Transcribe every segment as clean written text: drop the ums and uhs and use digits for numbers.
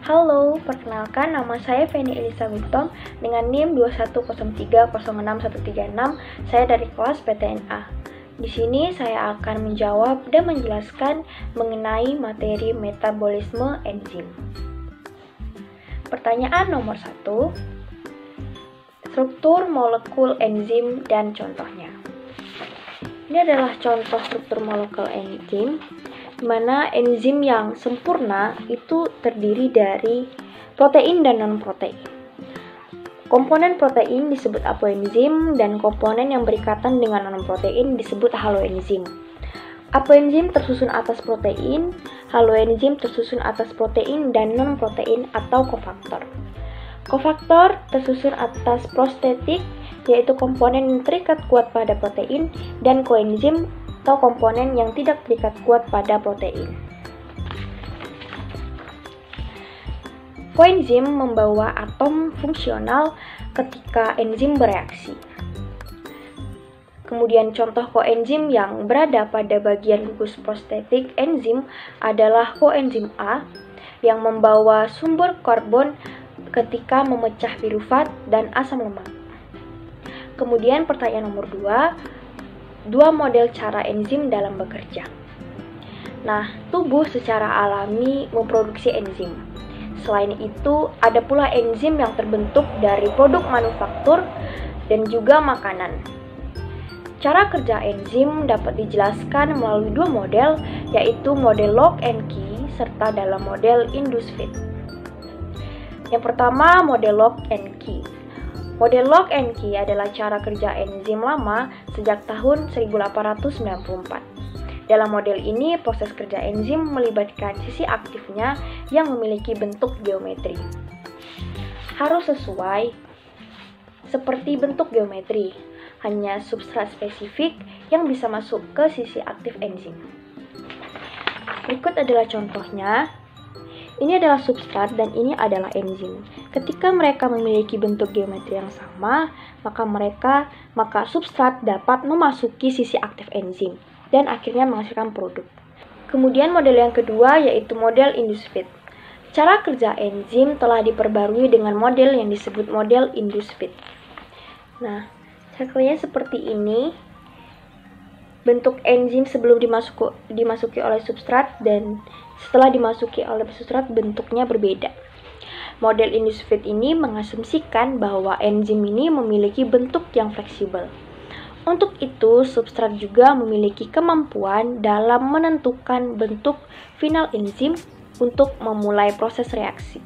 Halo, perkenalkan nama saya Feni Elisa Guptom dengan NIM 210306136. Saya dari kelas PTNA. Di sini saya akan menjawab dan menjelaskan mengenai materi metabolisme enzim. Pertanyaan nomor 1. Struktur molekul enzim dan contohnya. Ini adalah contoh struktur molekul enzim, di mana enzim yang sempurna itu terdiri dari protein dan non-protein. Komponen protein disebut apoenzim dan komponen yang berikatan dengan non-protein disebut haloenzim. Apoenzim tersusun atas protein, haloenzim tersusun atas protein dan non-protein atau kofaktor. Kofaktor tersusun atas prostetik, yaitu komponen yang terikat kuat pada protein, dan koenzim atau komponen yang tidak terikat kuat pada protein. Koenzim membawa atom fungsional ketika enzim bereaksi. Kemudian contoh koenzim yang berada pada bagian gugus prostetik enzim adalah koenzim A yang membawa sumber karbon ketika memecah pirufat dan asam lemak. Kemudian pertanyaan nomor 2. Dua model cara enzim dalam bekerja. Nah, tubuh secara alami memproduksi enzim. Selain itu, ada pula enzim yang terbentuk dari produk manufaktur dan juga makanan. Cara kerja enzim dapat dijelaskan melalui dua model, yaitu model lock and key serta dalam model induced feed. Yang pertama, model lock and key. Model lock and key adalah cara kerja enzim lama sejak tahun 1894. Dalam model ini, proses kerja enzim melibatkan sisi aktifnya yang memiliki bentuk geometri. Harus sesuai seperti bentuk geometri, hanya substrat spesifik yang bisa masuk ke sisi aktif enzim. Berikut adalah contohnya. Ini adalah substrat dan ini adalah enzim. Ketika mereka memiliki bentuk geometri yang sama, maka substrat dapat memasuki sisi aktif enzim dan akhirnya menghasilkan produk. Kemudian model yang kedua yaitu model induced feed. Cara kerja enzim telah diperbarui dengan model yang disebut model induced feed. Nah, caranya seperti ini. Bentuk enzim sebelum dimasuki oleh substrat dan setelah dimasuki oleh substrat bentuknya berbeda. Model induced feed ini mengasumsikan bahwa enzim ini memiliki bentuk yang fleksibel. Untuk itu, substrat juga memiliki kemampuan dalam menentukan bentuk final enzim untuk memulai proses reaksi.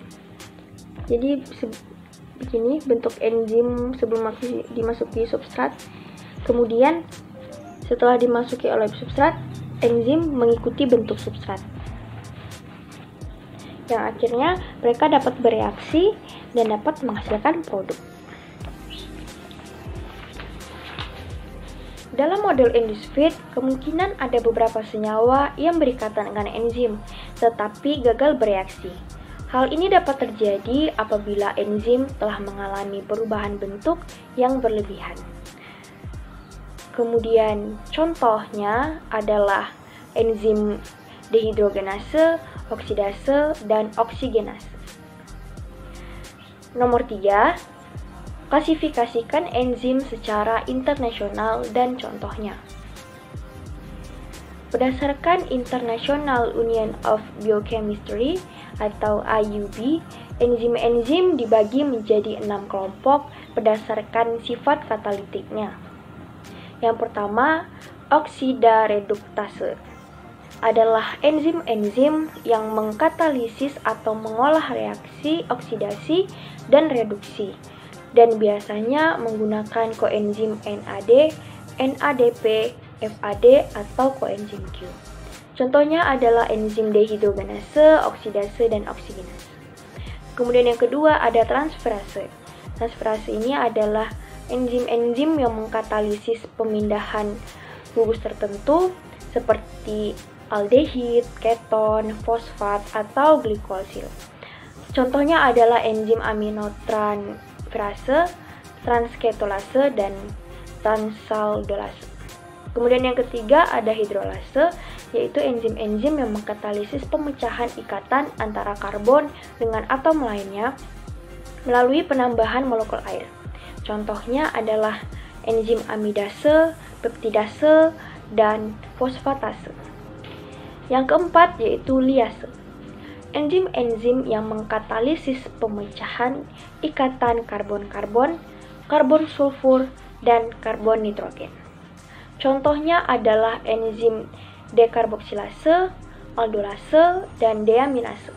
Jadi begini bentuk enzim sebelum dimasuki substrat. Kemudian setelah dimasuki oleh substrat, enzim mengikuti bentuk substrat. Yang akhirnya mereka dapat bereaksi dan dapat menghasilkan produk. Dalam model induced feed, kemungkinan ada beberapa senyawa yang berikatan dengan enzim, tetapi gagal bereaksi. Hal ini dapat terjadi apabila enzim telah mengalami perubahan bentuk yang berlebihan. Kemudian contohnya adalah enzim dehidrogenase, oksidase, dan oksigenase. Nomor 3, klasifikasikan enzim secara internasional dan contohnya. Berdasarkan International Union of Biochemistry atau IUB, enzim-enzim dibagi menjadi 6 kelompok berdasarkan sifat katalitiknya. Yang pertama, oksidareduktase adalah enzim-enzim yang mengkatalisis atau mengolah reaksi oksidasi dan reduksi, dan biasanya menggunakan koenzim NAD, NADP, FAD, atau koenzim Q. Contohnya adalah enzim dehidrogenase, oksidase, dan oksigenase. Kemudian yang kedua ada transferase. Transferase ini adalah enzim-enzim yang mengkatalisis pemindahan gugus tertentu seperti aldehid, keton, fosfat, atau glikosil. Contohnya adalah enzim aminotransferase, transketolase, dan transaldolase. Kemudian yang ketiga ada hidrolase, yaitu enzim-enzim yang mengkatalisis pemecahan ikatan antara karbon dengan atom lainnya melalui penambahan molekul air. Contohnya adalah enzim amidase, peptidase, dan fosfatase. Yang keempat yaitu liase. Enzim-enzim yang mengkatalisis pemecahan ikatan karbon-karbon, karbon sulfur, dan karbon nitrogen. Contohnya adalah enzim dekarboksilase, aldolase, dan deaminase.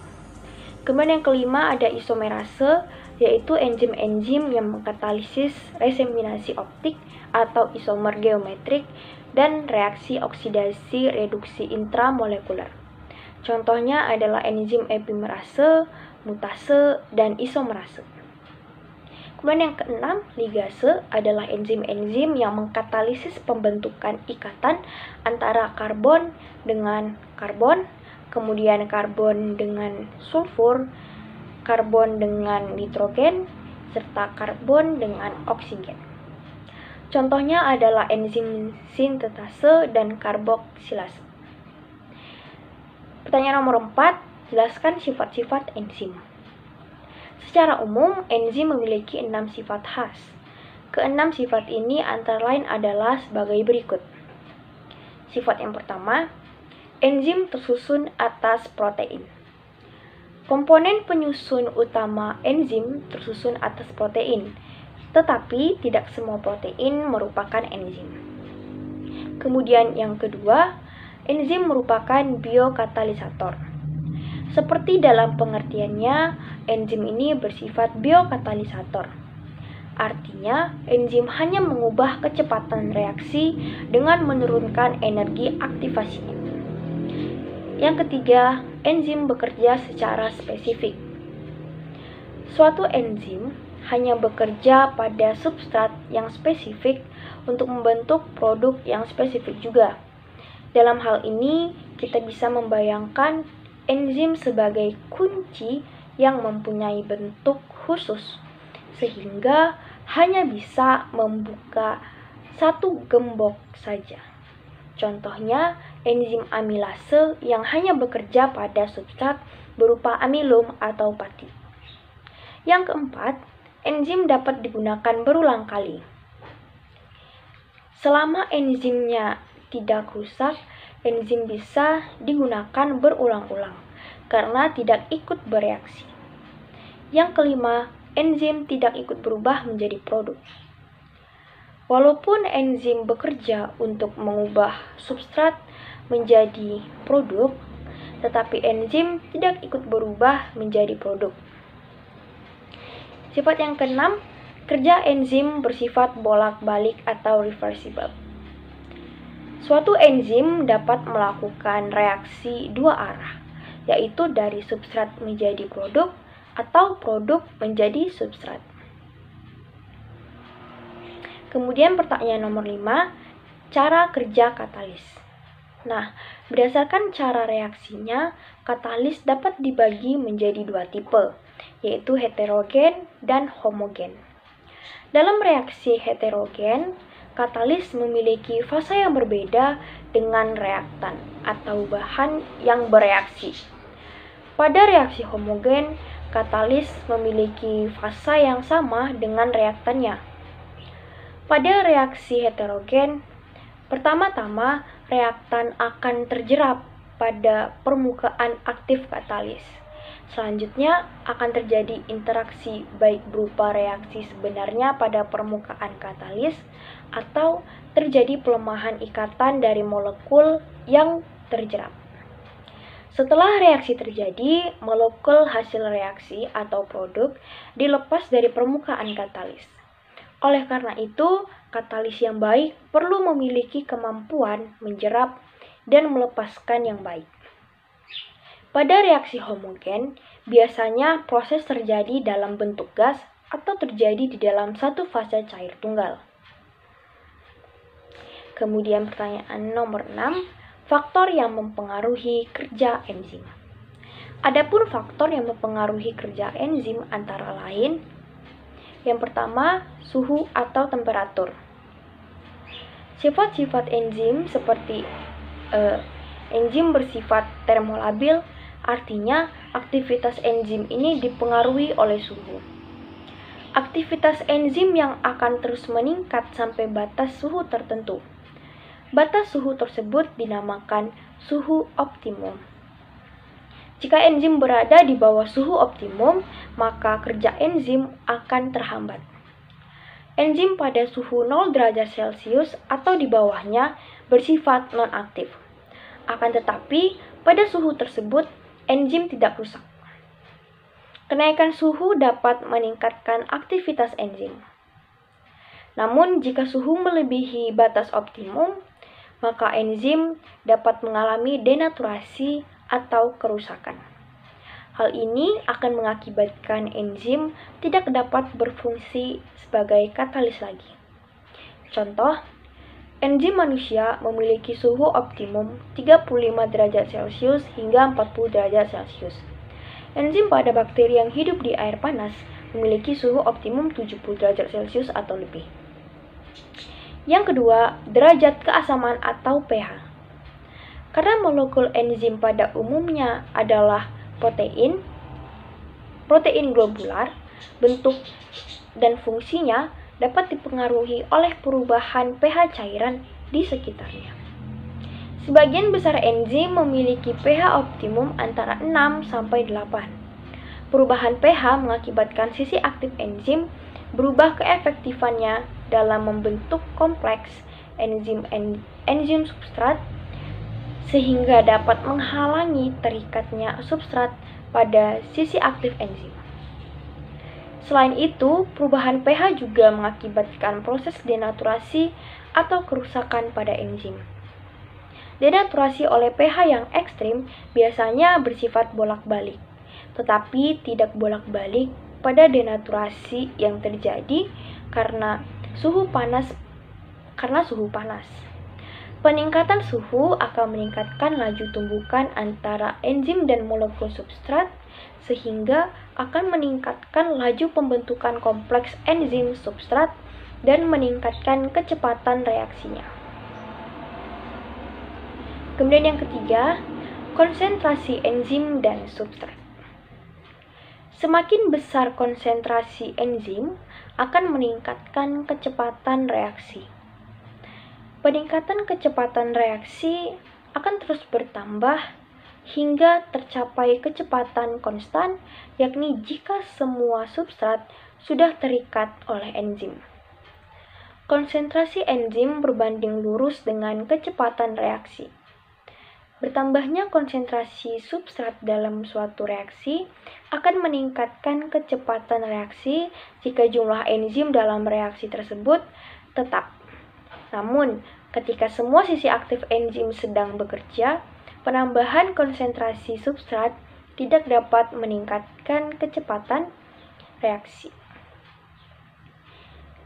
Kemudian yang kelima ada isomerase, yaitu enzim-enzim yang mengkatalisis reseminasi optik atau isomer geometrik dan reaksi oksidasi reduksi intramolekuler. Contohnya adalah enzim epimerase, mutase, dan isomerase. Kemudian yang keenam, ligase adalah enzim-enzim yang mengkatalisis pembentukan ikatan antara karbon dengan karbon, kemudian karbon dengan sulfur, karbon dengan nitrogen, serta karbon dengan oksigen. Contohnya adalah enzim sintetase dan karboksilase. Pertanyaan nomor 4, jelaskan sifat-sifat enzim. Secara umum, enzim memiliki 6 sifat khas. Keenam sifat ini antara lain adalah sebagai berikut. Sifat yang pertama, enzim tersusun atas protein. Komponen penyusun utama enzim tersusun atas protein, tetapi tidak semua protein merupakan enzim. Kemudian yang kedua, enzim merupakan biokatalisator. Seperti dalam pengertiannya, enzim ini bersifat biokatalisator. Artinya, enzim hanya mengubah kecepatan reaksi dengan menurunkan energi aktivasinya. Yang ketiga, enzim bekerja secara spesifik. Suatu enzim hanya bekerja pada substrat yang spesifik untuk membentuk produk yang spesifik juga. Dalam hal ini, kita bisa membayangkan enzim sebagai kunci yang mempunyai bentuk khusus, sehingga hanya bisa membuka satu gembok saja. Contohnya, enzim amilase yang hanya bekerja pada substrat berupa amilum atau pati. Yang keempat, enzim dapat digunakan berulang kali. Selama enzimnya tidak rusak, enzim bisa digunakan berulang-ulang karena tidak ikut bereaksi. Yang kelima, enzim tidak ikut berubah menjadi produk. Walaupun enzim bekerja untuk mengubah substrat menjadi produk, tetapi enzim tidak ikut berubah menjadi produk. Sifat yang keenam, kerja enzim bersifat bolak-balik atau reversible. Suatu enzim dapat melakukan reaksi dua arah, yaitu dari substrat menjadi produk atau produk menjadi substrat. Kemudian pertanyaan nomor 5, cara kerja katalis. Nah, berdasarkan cara reaksinya, katalis dapat dibagi menjadi dua tipe, yaitu heterogen dan homogen. Dalam reaksi heterogen, katalis memiliki fase yang berbeda dengan reaktan atau bahan yang bereaksi. Pada reaksi homogen, katalis memiliki fase yang sama dengan reaktannya. Pada reaksi heterogen, pertama-tama reaktan akan terjerap pada permukaan aktif katalis. Selanjutnya akan terjadi interaksi baik berupa reaksi sebenarnya pada permukaan katalis atau terjadi pelemahan ikatan dari molekul yang terjerap. Setelah reaksi terjadi, molekul hasil reaksi atau produk dilepas dari permukaan katalis. Oleh karena itu, katalis yang baik perlu memiliki kemampuan menjerap dan melepaskan yang baik. Pada reaksi homogen, biasanya proses terjadi dalam bentuk gas atau terjadi di dalam satu fase cair tunggal. Kemudian pertanyaan nomor 6, faktor yang mempengaruhi kerja enzim. Adapun faktor yang mempengaruhi kerja enzim antara lain, yang pertama, suhu atau temperatur. Sifat-sifat enzim seperti Enzim bersifat termolabil, artinya aktivitas enzim ini dipengaruhi oleh suhu. Aktivitas enzim yang akan terus meningkat sampai batas suhu tertentu. Batas suhu tersebut dinamakan suhu optimum. Jika enzim berada di bawah suhu optimum, maka kerja enzim akan terhambat. Enzim pada suhu 0 derajat Celcius atau di bawahnya bersifat non-aktif. Akan tetapi, pada suhu tersebut, enzim tidak rusak. Kenaikan suhu dapat meningkatkan aktivitas enzim. Namun, jika suhu melebihi batas optimum, maka enzim dapat mengalami denaturasi atau kerusakan. Hal ini akan mengakibatkan enzim tidak dapat berfungsi sebagai katalis lagi. Contoh, enzim manusia memiliki suhu optimum 35 derajat Celcius hingga 40 derajat Celcius. Enzim pada bakteri yang hidup di air panas memiliki suhu optimum 70 derajat Celcius atau lebih. Yang kedua, derajat keasaman atau pH. Karena molekul enzim pada umumnya adalah protein globular, bentuk dan fungsinya dapat dipengaruhi oleh perubahan pH cairan di sekitarnya. Sebagian besar enzim memiliki pH optimum antara 6 sampai 8. Perubahan pH mengakibatkan sisi aktif enzim berubah keefektifannya dalam membentuk kompleks enzim substrat sehingga dapat menghalangi terikatnya substrat pada sisi aktif enzim. Selain itu, perubahan pH juga mengakibatkan proses denaturasi atau kerusakan pada enzim. Denaturasi oleh pH yang ekstrim biasanya bersifat bolak-balik, tetapi tidak bolak-balik pada denaturasi yang terjadi karena suhu panas. Peningkatan suhu akan meningkatkan laju tumbukan antara enzim dan molekul substrat, sehingga akan meningkatkan laju pembentukan kompleks enzim substrat dan meningkatkan kecepatan reaksinya. Kemudian yang ketiga, konsentrasi enzim dan substrat. Semakin besar konsentrasi enzim akan meningkatkan kecepatan reaksi. Peningkatan kecepatan reaksi akan terus bertambah hingga tercapai kecepatan konstan, yakni jika semua substrat sudah terikat oleh enzim. Konsentrasi enzim berbanding lurus dengan kecepatan reaksi. Bertambahnya konsentrasi substrat dalam suatu reaksi akan meningkatkan kecepatan reaksi jika jumlah enzim dalam reaksi tersebut tetap. Namun, ketika semua sisi aktif enzim sedang bekerja, penambahan konsentrasi substrat tidak dapat meningkatkan kecepatan reaksi.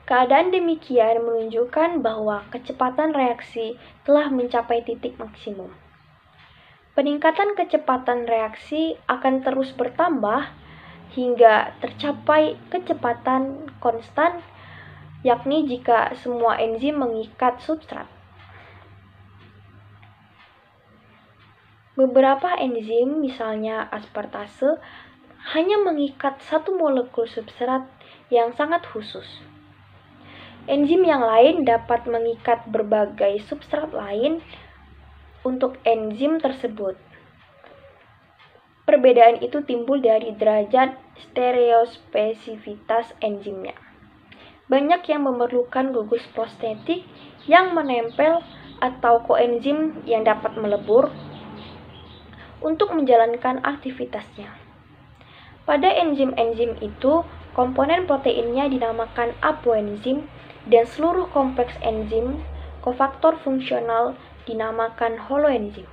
Keadaan demikian menunjukkan bahwa kecepatan reaksi telah mencapai titik maksimum. Peningkatan kecepatan reaksi akan terus bertambah hingga tercapai kecepatan konstan, yakni jika semua enzim mengikat substrat. Beberapa enzim, misalnya aspartase, hanya mengikat satu molekul substrat yang sangat khusus. Enzim yang lain dapat mengikat berbagai substrat lain untuk enzim tersebut. Perbedaan itu timbul dari derajat stereospesifitas enzimnya. Banyak yang memerlukan gugus prostetik yang menempel atau koenzim yang dapat melebur untuk menjalankan aktivitasnya. Pada enzim-enzim itu, komponen proteinnya dinamakan apoenzim dan seluruh kompleks enzim, kofaktor fungsional dinamakan holoenzim.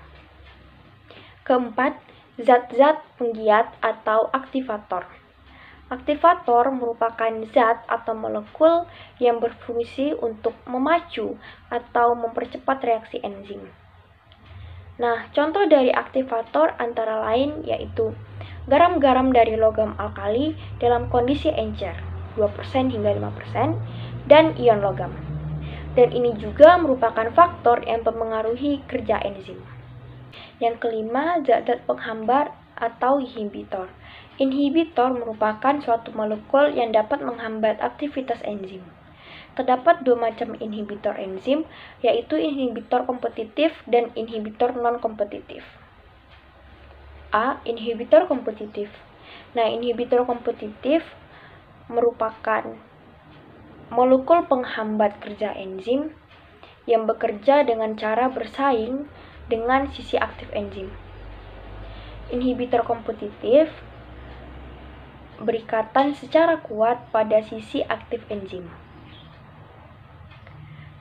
Keempat, zat-zat penggiat atau aktivator. Aktivator merupakan zat atau molekul yang berfungsi untuk memacu atau mempercepat reaksi enzim. Nah, contoh dari aktivator antara lain yaitu garam-garam dari logam alkali dalam kondisi encer 2% hingga 5% dan ion logam. Dan ini juga merupakan faktor yang mempengaruhi kerja enzim. Yang kelima, zat-zat penghambat atau inhibitor. Inhibitor merupakan suatu molekul yang dapat menghambat aktivitas enzim. Terdapat dua macam inhibitor enzim, yaitu inhibitor kompetitif dan inhibitor non-kompetitif. A. Inhibitor kompetitif. Nah, inhibitor kompetitif merupakan molekul penghambat kerja enzim yang bekerja dengan cara bersaing dengan sisi aktif enzim. Inhibitor kompetitif berikatan secara kuat pada sisi aktif enzim.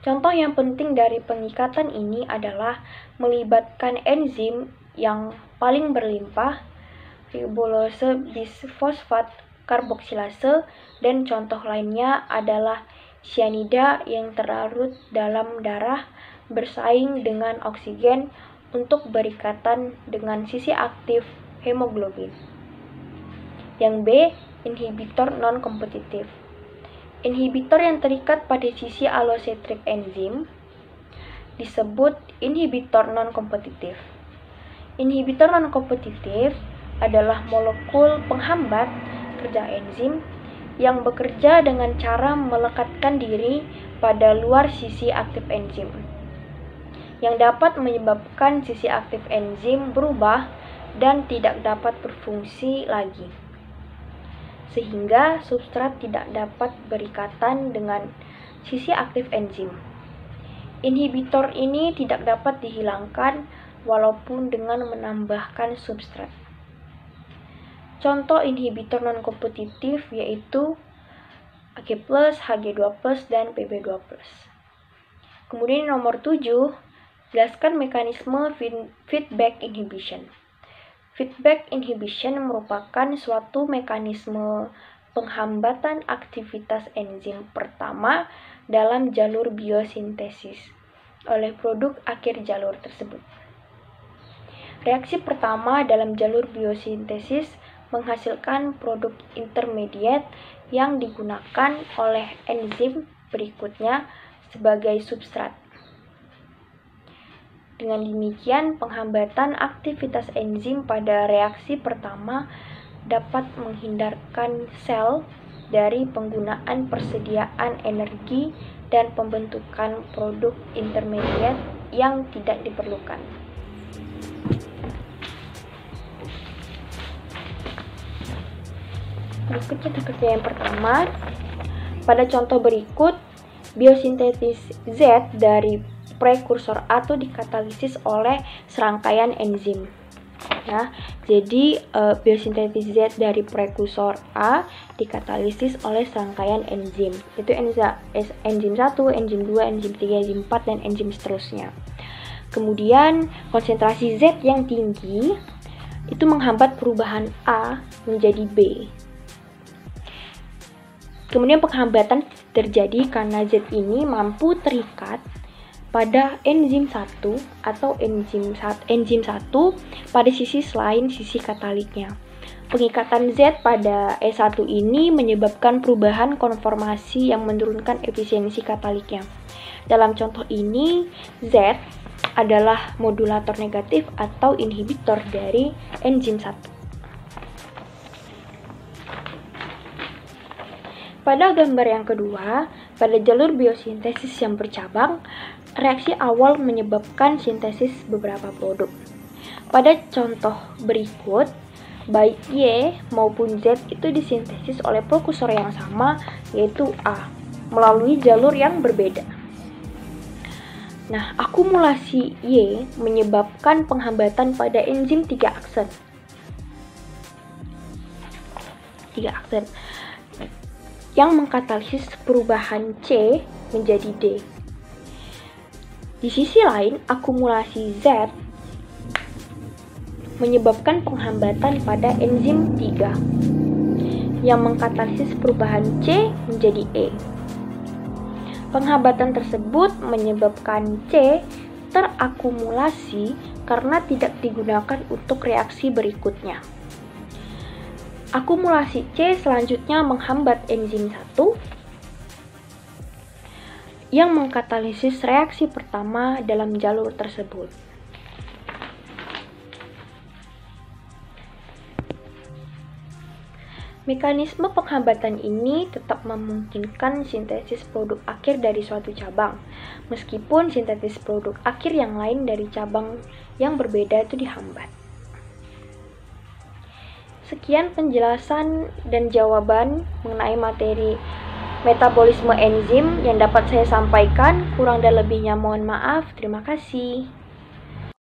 Contoh yang penting dari pengikatan ini adalah melibatkan enzim yang paling berlimpah, ribulase bisfosfat karboksilase, dan contoh lainnya adalah cyanida yang terlarut dalam darah bersaing dengan oksigen untuk berikatan dengan sisi aktif hemoglobin. Yang B, inhibitor non-kompetitif. Inhibitor yang terikat pada sisi allocentric enzim disebut inhibitor non-kompetitif. Inhibitor non-kompetitif adalah molekul penghambat kerja enzim yang bekerja dengan cara melekatkan diri pada luar sisi aktif enzim, yang dapat menyebabkan sisi aktif enzim berubah dan tidak dapat berfungsi lagi, sehingga substrat tidak dapat berikatan dengan sisi aktif enzim. Inhibitor ini tidak dapat dihilangkan walaupun dengan menambahkan substrat. Contoh inhibitor non-kompetitif yaitu Ag+, Hg2+, dan Pb2+. Kemudian nomor 7, jelaskan mekanisme feedback inhibition. Feedback inhibition merupakan suatu mekanisme penghambatan aktivitas enzim pertama dalam jalur biosintesis oleh produk akhir jalur tersebut. Reaksi pertama dalam jalur biosintesis menghasilkan produk intermediate yang digunakan oleh enzim berikutnya sebagai substrat. Dengan demikian, penghambatan aktivitas enzim pada reaksi pertama dapat menghindarkan sel dari penggunaan persediaan energi dan pembentukan produk intermediate yang tidak diperlukan. Berikutnya seperti yang pertama, pada contoh berikut, biosintesis Z dari prekursor A itu dikatalisis oleh serangkaian enzim. Nah, jadi biosintesis Z dari prekursor A dikatalisis oleh serangkaian enzim. Itu enzim 1, enzim 2, enzim 3, enzim 4, dan enzim seterusnya. Kemudian, konsentrasi Z yang tinggi itu menghambat perubahan A menjadi B. Kemudian penghambatan terjadi karena Z ini mampu terikat pada enzim 1 atau enzim 1 pada sisi selain sisi kataliknya. Pengikatan Z pada E1 ini menyebabkan perubahan konformasi yang menurunkan efisiensi kataliknya. Dalam contoh ini, Z adalah modulator negatif atau inhibitor dari enzim 1. Pada gambar yang kedua, pada jalur biosintesis yang bercabang, reaksi awal menyebabkan sintesis beberapa produk. Pada contoh berikut, baik Y maupun Z itu disintesis oleh prekursor yang sama, yaitu A, melalui jalur yang berbeda. Nah, akumulasi Y menyebabkan penghambatan pada enzim 3 aksen. Yang mengkatalisis perubahan C menjadi D. Di sisi lain, akumulasi Z menyebabkan penghambatan pada enzim 3 yang mengkatalisis perubahan C menjadi E. Penghambatan tersebut menyebabkan C terakumulasi karena tidak digunakan untuk reaksi berikutnya. Akumulasi C selanjutnya menghambat enzim 1 yang mengkatalisis reaksi pertama dalam jalur tersebut. Mekanisme penghambatan ini tetap memungkinkan sintesis produk akhir dari suatu cabang, meskipun sintesis produk akhir yang lain dari cabang yang berbeda itu dihambat. Sekian penjelasan dan jawaban mengenai materi metabolisme enzim yang dapat saya sampaikan. Kurang dan lebihnya mohon maaf. Terima kasih.